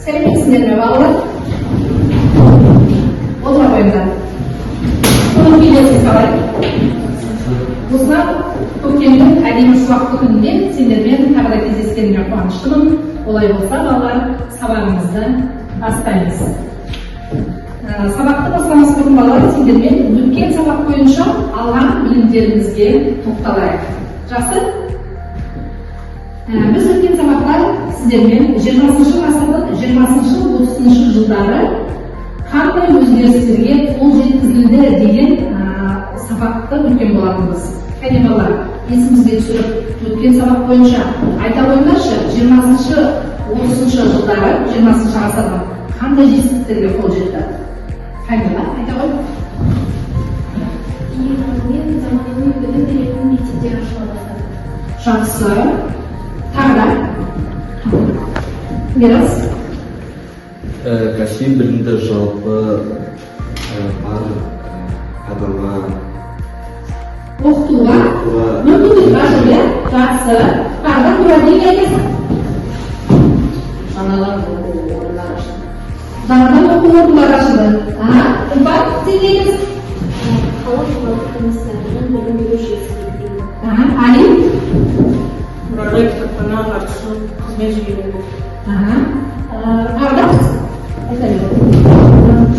Сәлеметсіздер ме балалар? Отыра қойыңдар. Бүгін келесіз қалай? Осылар көктемнің әдемі шуақты күнінде сендермен тағы да кездескеніме қуаныштымын. Олай болса балалар, сабағымызды бастаймыз. Сабақты бастамас бұрын балалар, сендермен өткен сабақ бойынша алған білімдерімізге тоқталайық. Жақсы? Біз өткен сабақта сіздермен 20-шы ғасырдың 20-30 жылдары қандай өзгерістерге қол жеткізілді деген сабақты өткен болатынбыз. Кәне балалар, есімізге түсіріп өткен сабақ бойынша айта қойыңдаршы, 20-30 жылдары 20-шы ғасырдың қандай жетістіктерге қол жетті? Кәне балалар, айта қой. Мен заманауи білім беретін мектептер ашыла бастады. Жақсы. Тағы да? Мирас? Кәсіби білімді жалпы бар адамға Оқытуға мүмкіндік бар иә? Жақсы. Тағы да не айтасың? Жаңадан оқу орындары ашылды. Жаңадан оқу орындары ашылды. Ұлпан, сен не айтасың? Қала жиналды комиссарының білім беру жүйесі белгіленді. Али? Мұражай кітапхана қаржысы қызмет жүйеленді. Тағы да?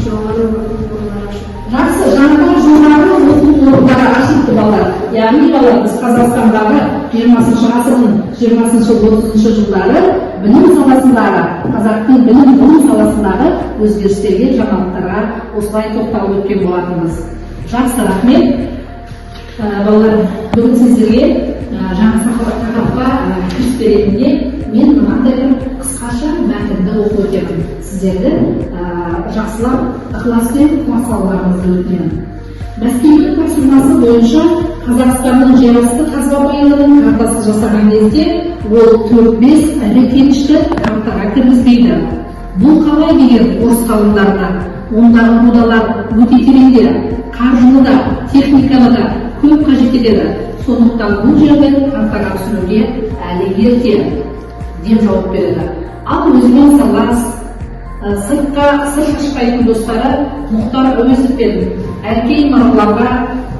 Жоғары оқу орындары ашылды. Жақсы, жаңадан жоғары оқу орындары ашылды балалар. Яғни балалар, біз Қазақстандағы 20-шы ғасырдың 20-30 жылдары білім саласындағы, қазақтың білім саласындағы өзгерістерге, жаңалықтарға осылай тоқталып өткен болатынбыз. Жақсы, рахмет. Балалар, бүгін сіздерге жаңа тақырыпқа кіріспе ретінде мен мынандай бір қысқаша мәтінді оқып өтемін. Сіздерді жақсылап ықыласпен құлақ салуларыңызды өтінемін. Мәскеудің тапсырмасы бойынша Қазақстанның жерасты қазба байлығының картасы жасаған кезде ол 4-5 ірі кенішті картаға кіргізбейді. Бұл қалай деген орыс ғалымдарына ондағы рудалар өте тереңде, қаржыны да, техниканы да көп қажет етеді. Сондықтан бұл жерді картаға түсіруге әлі ерте деп жауап береді. Ал өзімен сырлас, сыртқа сыр шашпайтын достары Мұхтар Әуезов пен Әркей Марғұланға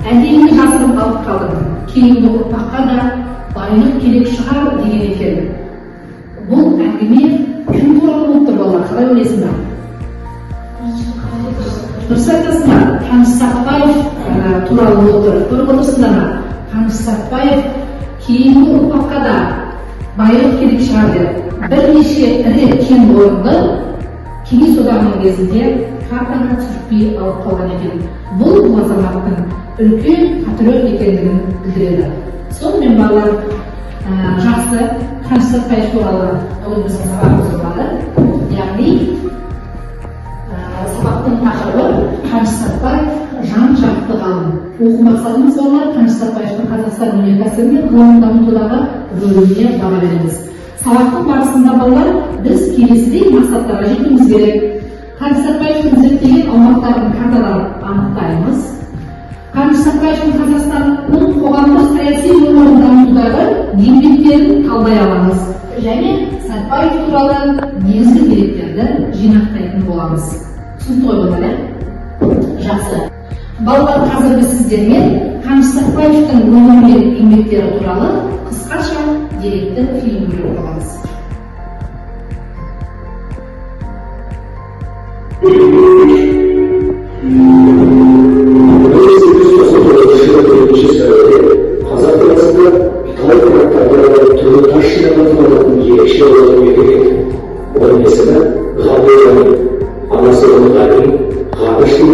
әдемі жасырып алып қалдым. Кейінгі ұрпаққа да байлық керек шығар деген екен. Бұл әңгіме кім туралы болып тұр балалар? Қалай ойлайсыңдар? Дұрыс айтасыңдар. Қаныш Сәтпаев туралы болып тұр. Көріп отырсыңдар ма? Қаныш Сәтпаев кейінгі ұрпаққа да байлық керек шығар деп бірнеше ірі кен орынды Кеңес одағының кезінде картаға түсіртпей алып қалған екен. Бұл азаматтың үлкен патриот екендігін білдіреді. Сонымен балалар, жақсы Қаныш Сәтпаев туралы бүгін біздің сабағымыз болады. Яғни сабақтың тақырыбы Қаныш Сәтпаев жан-жақты ғалым. Оқу мақсатымыз балалар Қаныш Сәтпаевтың Қазақстан өнеркәсібі мен ғылым дамытудағы рөліне баға береміз. Сабақтың барысында балалар біз келесідей мақсаттарға жетуіміз керек. Қаныш Сәтпаевтың зерттеген аумақтардың карталарын анықтаймыз. Қаныш Сәтпаевтың Қазақстанның қоғамдық саяси өмірін дамытудағы еңбектерін талдай аламыз. Және Сәтпаев туралы негізгі деректерді жинақтайтын боламыз. Түсінікті ғой балалар? Жақсы. Балалар, қазір біз сіздермен Қаныш Сәтпаевтың өмірі мен еңбектері туралы қысқаша деректі фильм көріп боламыз. Қазақ даласында талай құжаттарды түрлі тас жинақталатын ерекше орын берген. Оның есімі Ғабдулланың, анасы Ғабдулланың, Қаныш деген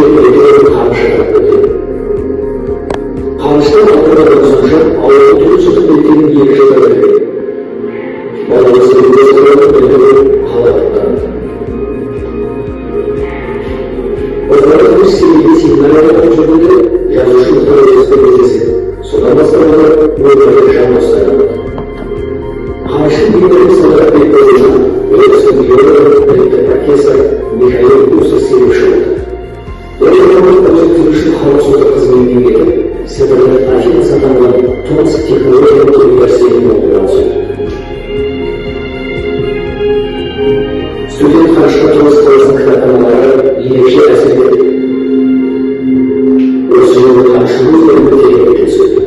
Қаныш атап өткен. Қаныштың аталығы сонша ауылдың түрлі сөздік мектебінің 2 жылда бітірген. Баласы қалады. Осылардың семейде семинария оқып жүргенде жазушы Мұхтар Әуезовпен кездеседі. Содан бастап олар өмірге жан бастады. Қаныштың еңбегін салдырап бекіткен Әуезовтың географ профессор Михаил Усов себепші болды. Өз үшін халық соты қызметіне кетіп, Сібірдің Афинасы атанған Томск технология Karşımız bölümü tehlike söyledi.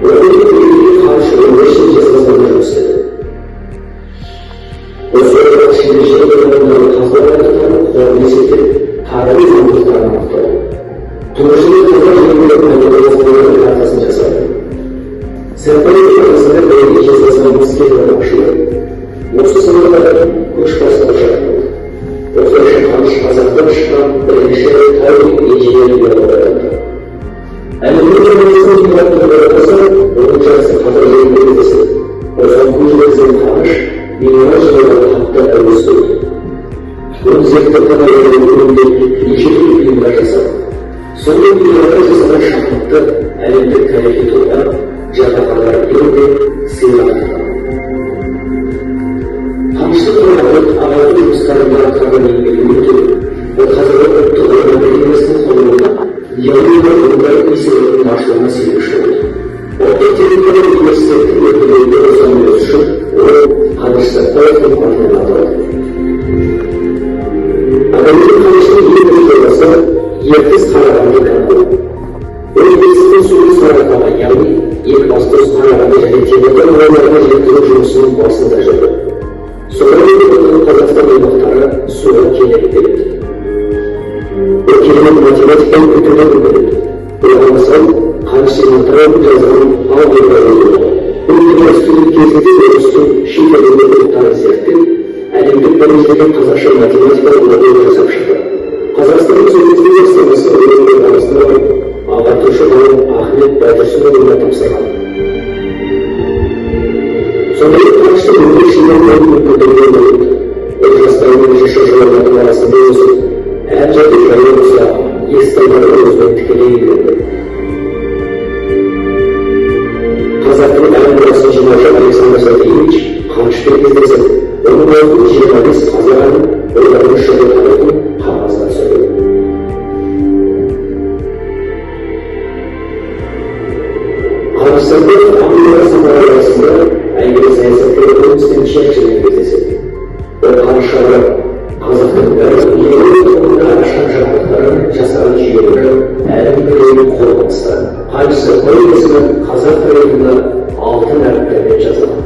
Oradaki bölümü karşı 15 yıl cezasını gösterdi. O sırada şehirciye dönemleri kazanlarken koordinesi tarihi zamlıklarına aktardı. Turşu'nun kazan yönünde paylaşımlarının kartasını cesaret. Sempatik arasında belirli cezasının bisikletine başlıyor. Осы сынырда көш басып жатыр. Осылайша қаныш қазақтан шыққан бірінші тарих инженері болып жатыр. Әлемдік журналистің дебаттың болса, оның жасы қазір еліміздесі. Осыған көзіміздің қаныш миллион жылдарға қатты әуес болды. Оның зерттеп қадағалаған өнімде неше түрлі фильмдер жасап, сондай фильмдерді жасаған шахматты әлемдік тарихи турдан жарнамалар беруде сыйлады. Tanıştık olarak ağırlık жұмыстарында атқарған еңбегін өтеді. Ол қазіргі ұлттық ғылым академиясының құрылуына яғни ғылымдар институтының ашылуына себепші болды. Ұлттық техникалық университеттің өкілдерінде осыған үлес үшін ол Қаныш Сәтпаевтың атымен аталады. Академик Қаныштың ең бірінші жобасы Ертіс Қарағанды каналы. Ол есіктің суды сарапқа, яғни Екібастұз, Қарағанды және Теміртау ауылдарына жеткізу жұмысының басында жүрді. Соңғы Қазақстан аймақтары суға кенеліп береді. Бұл керемет математикалық өтуді білдіреді. Оған мысал, Қаныш Сенатаров жазған алгебра. Бұл студент кезінде орыстың шифрлік құрлықтарын зерттеп, әлемдік дәрежедегі қазақша математикалық модель жасап шықты. Қазақстанның Совет Республикасы ғылымының арасында ағартушы ғалым Ахмет Байтұрсынұлына тапсырған. Сондай-ақ Қаныштың еңбек шеберлігін мүмкіндігінен бөледі. Ол жастармен жеке жобалардың арасында өсіп, әр жерде жайлы болса, естімдері өзінің тікелей үйренді. Қазақтың әлем мұрасын жинаушы Александр Сергеевич Қанышпен кездесіп, оның уақытын 25 қазақ әнін олардың шөбі танытын қағазға түсірді. Қаныш Сәтпаев Америка сапары арасында әйгілі саясаткер Уинстон Черчилльмен кездеседі. Ол Қанышқа қазақтың бәрі елеулі тұрғында ашқан жабдықтарын жасаған жүйелері әлем күресінің қорғанысы. Қаныш Сәтпаев есімі қазақ тарихында алтын әріптермен жазылған.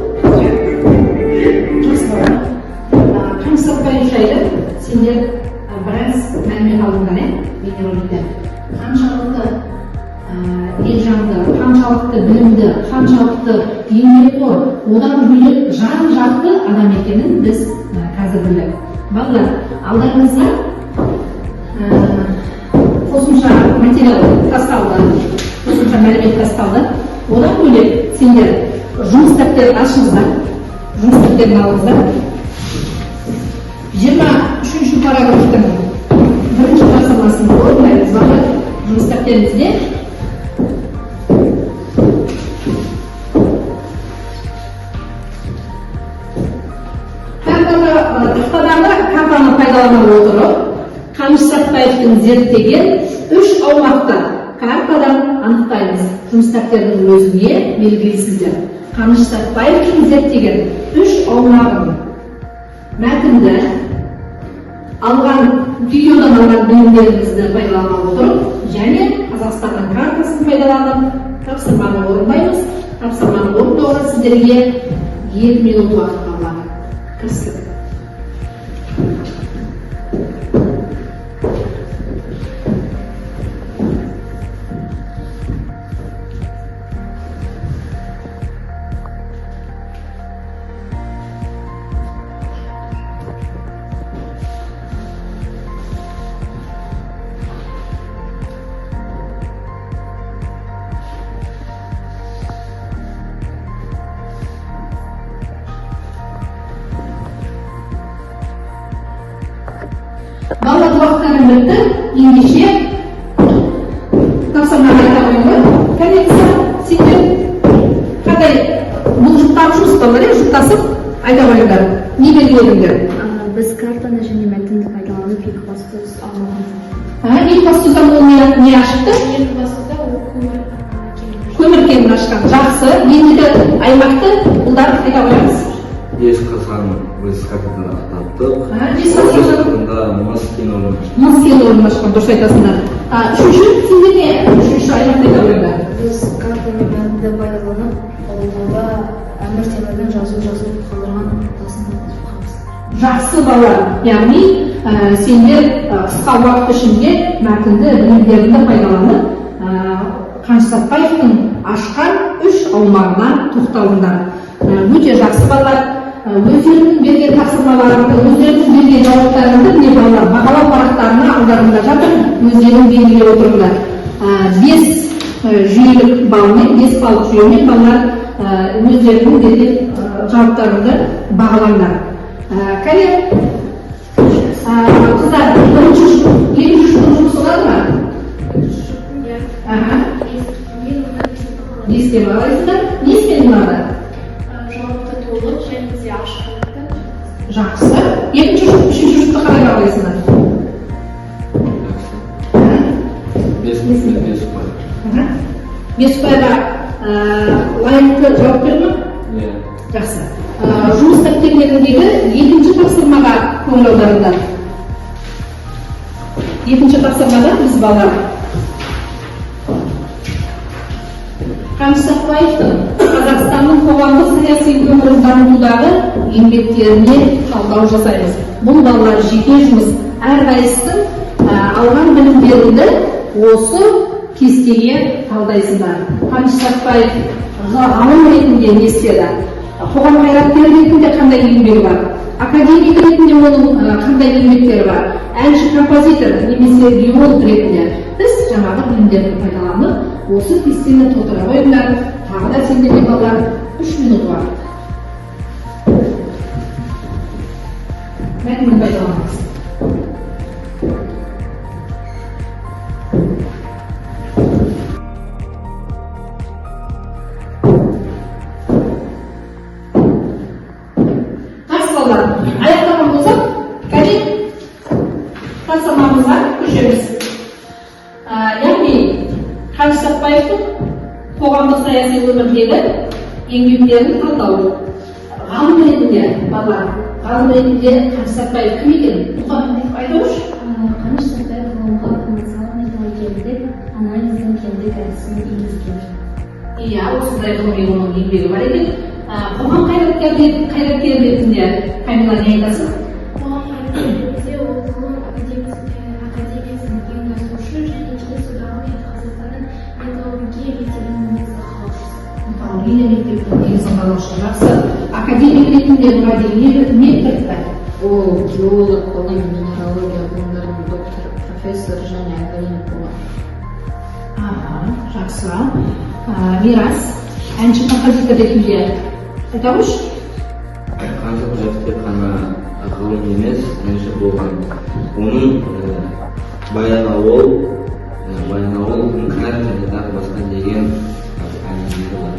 Қаныш Сәтпаев жайлы сендер біраз мәлімет алынған бейнероликтен. Қаншалықты елжанды, қаншалықты білімді, қаншалықты еңбекқор, одан бөлек жан-жақты адам екенін біз қазір білдік. Балалар, алдарыңызда қосымша материал тасталды, қосымша мәлімет тасталды. Одан бөлек сендер жұмыс дәптерін ашыңыздар, жұмыс дәптерін алыңыздар. 23-ші параграфтың бірінші тапсырмасын орындаймыз. Балалар, жұмыс дәптеріңізде картаны пайдалана отырып, Қаныш Сәтпаевтың зерттеген 3 аумақты картадан анықтаймыз. Жұмыс дәптерінің өзіне белгілейсіздер. Қаныш Сәтпаевтың зерттеген 3 аумағын мәтінді алған видеодан алған білімдеріңізді пайдалана отырып, және Қазақстанның картасын пайдаланып, тапсырманы орындаймыз. Тапсырманы орындауға сіздерге 2 минут уақыт қалады. Кірістік. Балалар уақыттарын білді, ендеше тапсырманы айта қойыңдар. Коллекция, сендер қандай бұл жұптап жұмыс балалар, жұптасып айта қойыңдар. Не белгіледіңдер? Біз картаны және мәтінді пайдаланып Екібастұз аумағын. Екібастұздан ол не ашықты? Екібастұзда ол көмір кенін ашқан. Жақсы. Ендігі аймақты бұлдар айта қоямыз. Ешқашан республикада таптық. Ешқашанда мыс кен орнашқан. Мыс кен орнашқан, дұрыс айтасыңдар. Үшінші, сізде не? Үшінші аймақта ойында? Біз картамен пайдаланып, ауылда әмір темірдің жазу қалдырған тасын оқамыз. Жақсы балалар, яғни сендер қысқа уақыт ішінде мәтінді білімдерді пайдаланып, Қаныш Сәтбаевтың ашқан 3 аумағына тоқталыңдар. Өте жақсы балалар, өздерінің берген тапсырмаларында, өздерінің берген жауаптарында міне балалар бағалау парақтарына алдарында жатыр, өздерін белгілеп отырыңдар. 5 жүйелік балмен, 5 балық жүйемен балалар өздерінің берген жауаптарында бағалаңдар. Кәне, қыздар, екінші жұмыс болады ма? Не істеп алайсыздар? Не істеп алады? Жауапты толық және де ашықтықты. Жақсы. Екінші жұп, үшінші жұпты қалай алайсыздар? Бес пайға лайықты жауап берді ме? Жақсы. Жұмыс дәптерлеріндегі екінші тапсырмаға көңіл аударыңдар. Екінші тапсырмада біз балалар Қаныш Сәтбаевтың Қазақстанның қоғамдық саяси өмірін дамытудағы еңбектеріне талдау жасаймыз. Бұл балалар жеке жұмыс, әрқайсының алған білімдерді осы кестеге талдайсыздар. Қаныш Сәтбаев ғалым ретінде не істеді? Қоғам қайраткері ретінде қандай еңбегі бар? Академик ретінде оның қандай еңбектері бар? Әнші, композитор немесе биолог ретінде біз жаңағы білімдерді пайдаланып, осы кестені толтыра қойыңдар. Тағы да сендерге балалар 3 минут бар. Мәтінді пайдаланыңыз. Аяқтаған болсақ, кәне тапсырмамызға көшеміз. Яғни Қаныш Сәтбаевтың қоғамдық саяси өмірдегі еңбектерін талдау. Ғалым ретінде балалар, ғалым ретінде Қаныш Сәтбаев кім екен? Айтыңызшы. Қаныш Сәтбаев ғылымға функционалдық методикалық анализдің кеңдік әдісін енгізген. Иә, осындай ғылыми оның еңбегі бар екен. Қоғам қайраткері ретінде Камила не айтасың? Қоғам қайраткері ол ғылым академиясын ұйымдастырушы және келесі одағы мен Қазақстанның металлургия мектебінің негізін қалаушысы. Металлургия мектебінің негізін қалаушы. Жақсы. Академик ретінде мұғалім не бітірді? Ол геолог, ғылым, минералогия ғылымдарының докторы, профессор және академик болған. Жақсы. Мирас, әнші композитор ретінде айтамыз? Қаныш Сәтбаев тек қана ғылым емес, әнші болған. Оның баянауыл, іңкәр және тағы басқа деген әңгімелері бар.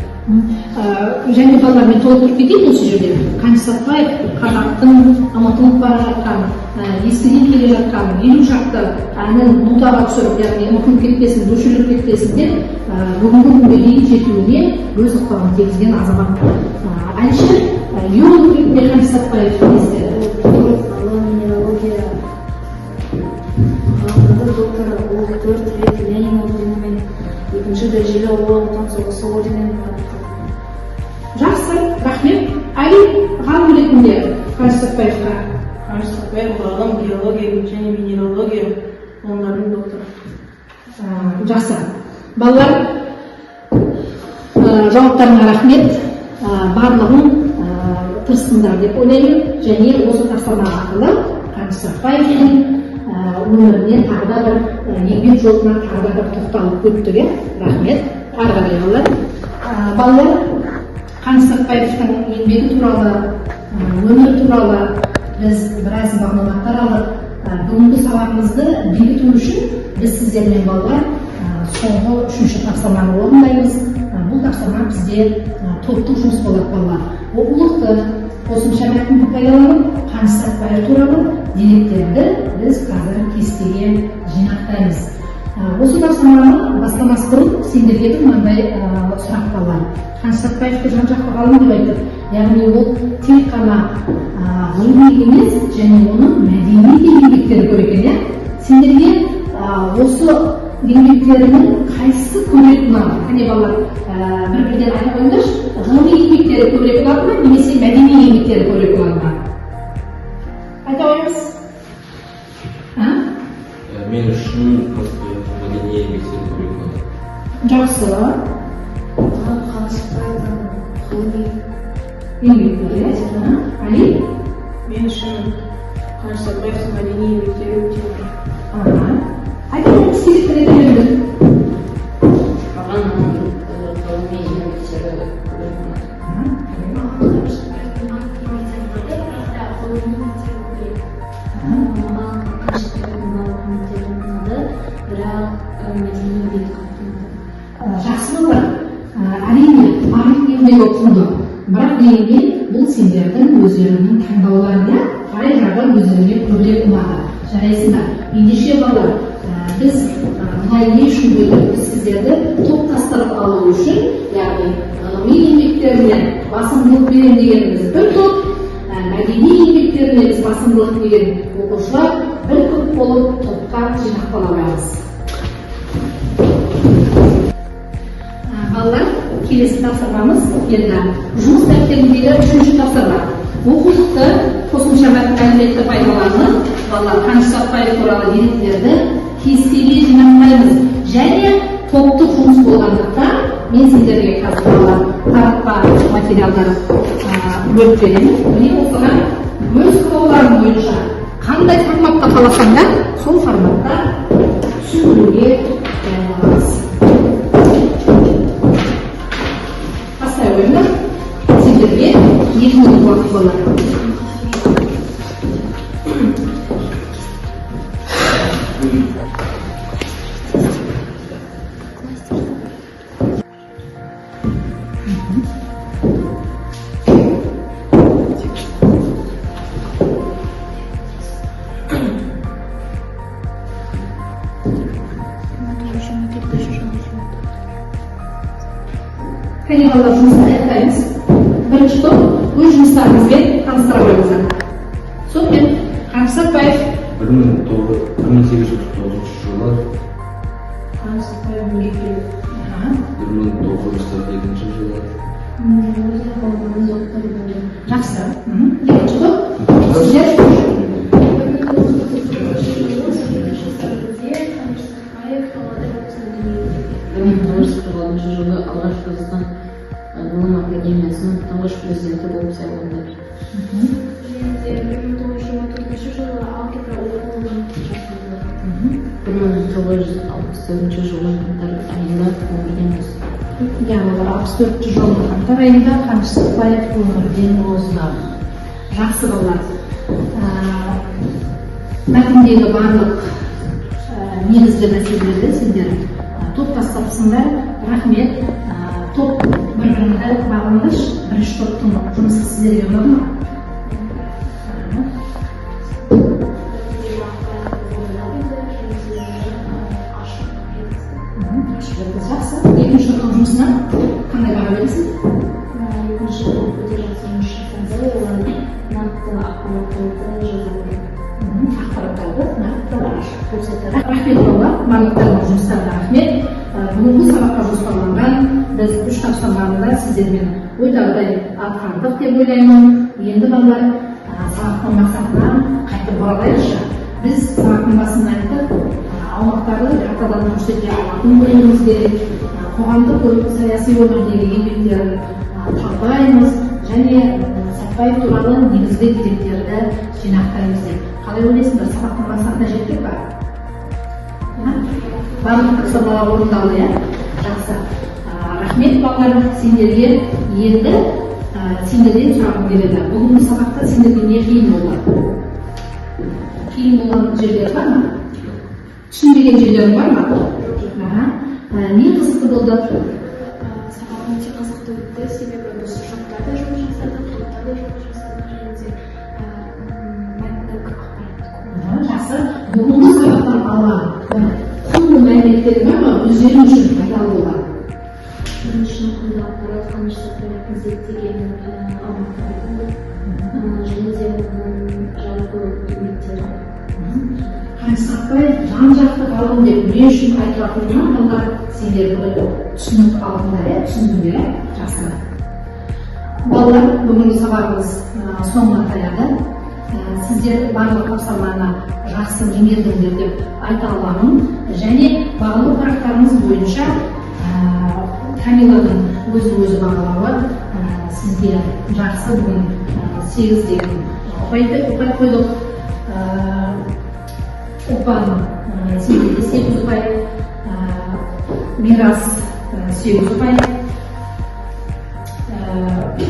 Және балалар, мен толықтырып кетейін осы жерде. Қаныш Сәтбаев қазақтың ұмытылып бара жатқан, естіден келе жатқан елу шақты әнін нотаға түсіріп, яғни ұмытылып кетпесін, өшіріліп кетпесін деп бүгінгі күнге дейін жетуіне өз ықпалын тигізген азамат. Әнші биолог ретінде Қаныш Сәтбаев не істеді? Ғылым, минералогия ғылымдары докторы, ол 4 рет Ленин орденімен, екінші дәрежелі ұлы отан соғысы орденімен марапатталған. Жақсы, рахмет. Али, ғалым ретінде Қаныш Сәтбаевқа. Қаныш Сәтбаев ғалым, геология және минералогия ғылымдарының докторы. Жақсы. Балалар, жауаптарыңа рахмет. Барлығын тырыстыңдар деп ойлаймын. Және осы тапсырма арқылы Қаныш Сәтбаевтың өміріне тағы да бір еңбек жолына тағы да бір тоқталып өттік. Рахмет. Ары қарай балалар. Балалар, Қаныш Сәтбаевтың еңбегі туралы, өмірі туралы біз біраз мағлұматтар алып, бүгінгі сабағымызды бекіту үшін біз сіздермен балалар соңғы 3-ші тапсырманы орындаймыз. Бұл тапсырма бізде топтық жұмыс болады балалар. Оқулықты қосымша мәтінді пайдаланып, Қаныш Сәтбаев туралы деректерді біз қазір кестеге жинақтаймыз. Осы бастаманы бастамас бұрын сендерге де мынандай сұрақ бар. Қаныш Сәтбаевты жан-жақты ғалым деп айтып, яғни ол тек қана ғылыми емес, және оның мәдени де еңбектері көп екен, иә? Сендерге осы еңбектерінің қайсысы көбірек ұнады? Қане балалар, бір-бірден айтып қойыңдаршы, ғылыми еңбектері көбірек ұнады ма, немесе мәдени еңбектері көбірек ұнады ма? Айта қойыңыз. Мен үшін мәдени еңбектер көбірек ұнады. Жақсы. Еңбектері, Али? Мен үшін Қаныш Сәтбаевтың мәдени еңбектері өте оңай. Айта қойыңыз, кезекті рет беріңіз. Маған ғылыми еңбектері көбірек ұнады. Жақсы болар. Әрине, барлық еңбек оқылды. Бірақ дегенмен бұл сендердің өздерінің таңдауларына қай жағы өздеріне көбірек ұнады. Жарайсыңдар. Ендеше балалар, біз мына не үшін бөлдік? Біз сіздерді топтастырып алу үшін, яғни ғылыми еңбектеріне басымдылық берем дегеніміз бір топ, мәдени еңбектеріне біз басымдылық берген оқушылар бір топ болып топқа жинақтала аламыз. Балалар, келесі тапсырмамыз енді жұмыс дәптеріндегі үшінші тапсырма. Оқулықты қосымша мәліметті пайдаланып, балалар Қаныш Сәтбаев туралы деректерді кестеге жинақтаймыз. Және топтық жұмыс болғандықтан мен сендерге қазір балалар таратпа материалдары бөліп беремін. Міне осыған өз қалауларың бойынша қандай форматта қаласаңдар, сол форматта түсіндіруге дайындаласыз. Бастай қойыңдар. Сендерге 2 минут уақыт болады. Қане балалар, жұмысты аяқтаймыз. Бірінші топ өз жұмыстарыңызбен таныстыра қойыңыздар. Сонымен Қаныш Сәтбаев 1849 жылы, Қаныш Сәтбаев еңбектері 1942 жылы. жақсы. Екінші топ сіздер жылы алғаш Қазақстан ғылым академиясының тұңғыш президенті болып сайланды. 1964 жылы қаңтар айында өмірден озды. яғни 64 жылы қаңтар айында Қаныш Сәтбаев өмірден озды. Жақсы балалар. Мәтіндегі барлық негізгі мәселелерді сендер топтастырыпсыңдар. Рахмет. Топ бір-біріңді бағындыршы. Бірінші топтың жұмысы сіздерге ұнады ма? Жақсы. Екінші топтың жұмысына қандай баға бересің? Екінші топ өте жақсы жұмыс жасады. Олар нақты ақпараттарды жазады. Ақпараттарды нақты көрсетеді. Рахмет балалар, барлықтарының жұмыстарына рахмет. Бүгінгі сабаққа жоспарланған біз 3 тапсырманы да сіздермен ойдағыдай атқардық деп ойлаймын. Енді балалар, сабақтың мақсатына қайтып оралайықшы. Біз сабақтың басында айттық, аумақтарды қайтадан көрсете алатын болуымыз керек. Қоғамдық саяси өмірдегі еңбектерін талдаймыз және Сәтбаев туралы негізгі деректерді жинақтаймыз деп. Қалай ойлайсыңдар, сабақтың мақсатына жеттік па? Барлық тапсырмалар орындалды, жақсы. Рахмет балалар, сендерге енді сендерден сұрағым келеді. Бүгінгі сабақта сендерге не қиын болды? Қиын болған жерлер бар ма? Түсінбеген жерлер бар ма? Не қызықты болды? Сабақ өте қызықты өтті, себебі біз шотта да жұмыс жасадық, топта да жұмыс жасадық, және де мәтіндік ақпарат. Жақсы. Бүгінгі сабақтан алған құнды мәлімет дедім ма өздерің үшін пайдалы болады. бірінші оқуда ақпарат қаншты зерттеген аумақтарды және де оның жалпы еңбектері. Қайсақпай жан-жақты ғалым деп не үшін айтылатынына балалар сендер бүгін түсінік алдыңдар, түсіндіңдер, жақсы. Балалар, бүгінгі сабағымыз соңына таяды. Сіздер барлық тапсырманы жақсы меңгердіңдер деп айта аламын. Және бағалау парақтарыңыз бойынша Камиладың өзін-өзі бағалауы сізге жақсы бүгін 8 деген ұпай қойдық. Ұпан сендерге 8 ұпай, Мирас 8 ұпай,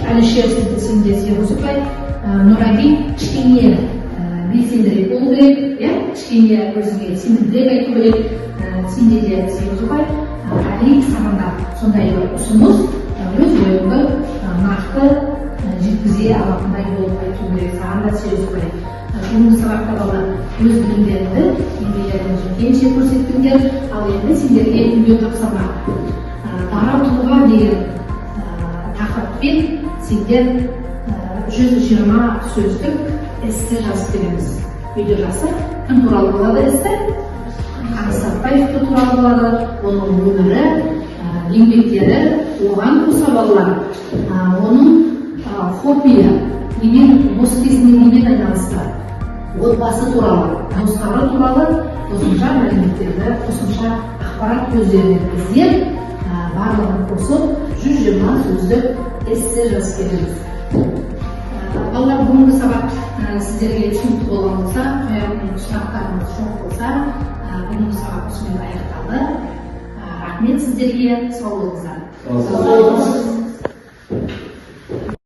Әлішер сенде 8 ұпай, Нұраби кішкене белсендірек болу керек, кішкене өзіңе сенімдірек айту керек, сенде де 8 ұпай. Әлі саған да сондай бір ұсыныс, өз ойыңды нақты жеткізе алатындай болып айту керек, саған да 8 ұпай. Бүгінгі сабақта балалар өз білімдеріңді еңбектерін жеткенше көрсеттіңдер, ал енді сендерге үйде тапсырма. Дара тұлға деген тақырыппен сендер 120 сөздік эссе жазып береміз. Үйде жазса, кім туралы болады эссе? Қаныш Сәтбаев туралы болады, оның өмірі, еңбектері, оған қоса балалар, оның хоббиі, осы кезінде немен айналысты, отбасы туралы, достары туралы қосымша мәліметтерді, қосымша ақпарат көздерінен іздер, барлығын қосып 120 сөздік эссе жазып береміз. Балалар, бүгінгі сабақ сіздерге түсінікті болған болса, қоятын сұрақтарыңыз жоқ болса, бүгінгі сабақ осымен аяқталды. Рахмет сіздерге, сау болыңыздар.